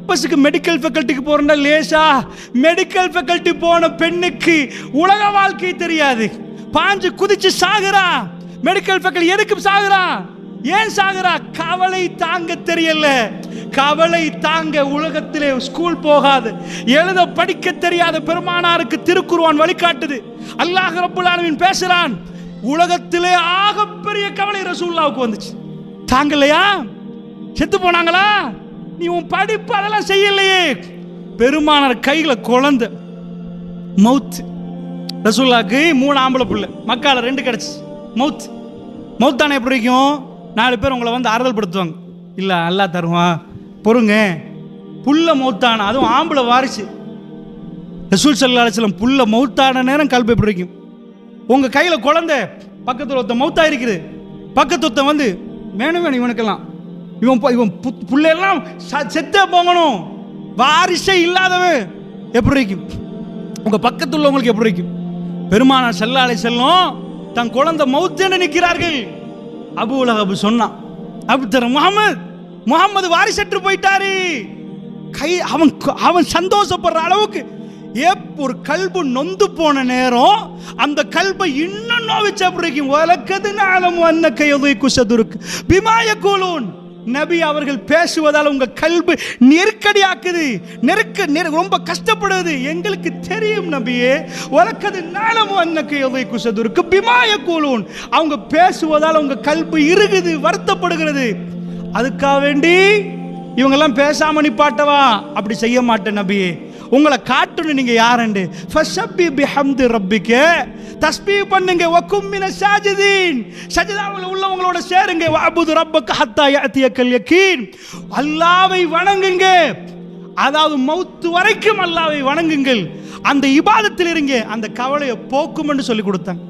பர்பஸுக்கு medical ஃபேக்கல்ட்டிக்கு போறேன்னா லேசா? Medical faculty போன பெண்ணுக்கு உலக வாழ்க்கை தெரியாது, பாஞ்சு குதிச்சு சாகுறா. மெடிக்கல் ஃபேக்கல்ட்டி எதுக்கு சாகுறா? ஏன் சாகுறா? கவலை தாங்க தெரியல. கவலை தாங்க உலகத்திலே ஸ்கூல் போகாது, எழுத படிக்க தெரியாத பெருமானாருக்கு திருக்குர்ஆன் வழிகாட்டுது. அல்லாஹ் ரப்புல் ஆலமீன் பேசுறான், உலகத்திலே ஆகப்பெரிய கவலை ரசூலுல்லாஹ்வுக்கு வந்துச்சு. தாங்கலையா? செத்து போனாங்களா? நீ உன் படிப்பு அதெல்லாம் செய்யலையே. பெருமானார் கையில குழந்தை, மவுத். ரசூலுல்லாஹ்க்கு 3 ஆம்பளை பிள்ளை, மக்கால 2 கிடைச்சு. மவுத். மவுத்தான எப்படி இருக்கும்? 4 பேர் உங்களை வந்து ஆறுதல் படுத்துவாங்க. இல்லை அல்லாஹ் தருவான், பொறுங்க. புல்ல மௌத்தான, அதுவும் ஆம்பளை வாரிசு. ரசூல் ஸல்லல்லாஹு அலைஹி வஸல்லம் புல்ல மௌத்தான நேரம் கல்பு எப்படி இருக்கும்? உங்கள் கையில் குழந்தை, பக்கத்தில் ஒருத்த மௌத்தா இருக்குது, பக்கத்து ஒருத்தன் வந்து வேணும் இவனுக்கெல்லாம், இவன் புள்ளையெல்லாம் செத்தே போகணும், வாரிசே இல்லாதவன் எப்படி இருக்கும்? உங்கள் பக்கத்தில் உள்ளவங்களுக்கு எப்படி இருக்கும்? பெருமானார் ஸல்லல்லாஹு அலைஹி வஸல்லம் தன் குழந்தை மௌத்தேன்னு நிற்கிறார்கள். அபூ லஹப் சொன்னான், அபுத்தர் முகமது வாரிசற்று போயிட்டாரு. அவன் சந்தோஷப்படுற அளவுக்கு ஒரு கல்பு நொந்து போன நேரம் அந்த கல்பை இன்னும் நோவிச்சு அப்படி இருக்கும். வலக்கது நாலம் அன்னக்க யதுகு சதுருக்கு பிமா யகூலூன். நபி அவர்கள் பேசுவதால் உங்க கல்பு நெருக்கடியாக்குது, ரொம்ப கஷ்டப்படுது. எங்களுக்கு தெரியும் நபியே, வலக்கது நாலம் அன்னக்க யதுகு சதுருக்கு பிமா யகூலூன். அவங்க பேசுவதால் உங்க கல்பு இறுகுது, வருத்தப்படுகிறது. அதுக்காக வேண்டி இவங்கெல்லாம் பேசாம நிப்பாட்டவா? அப்படி செய்ய மாட்டேன் நபியே. உங்களை காட்டணும் நீங்க யாருண்டு. ஃபஸப்பி பிஹம்தி ரப்பிக, தஸ்பீஹ் பண்ணுங்க. வகும் மினஸ் சாஜிதீன், சஜதாவில் உள்ளவங்களோட சேருங்க. வஅபுது ரப்பக ஹத்தா யஅதியக்கல் யகீன். அல்லாஹ்வை வணங்குங்க, அதாவது மௌத் வரைக்கும் அல்லாஹ்வை வணங்குங்கள். அந்த இபாதத்தில் இருங்க, அந்த கவலையை போக்கும் என்று சொல்லி கொடுத்தாங்க.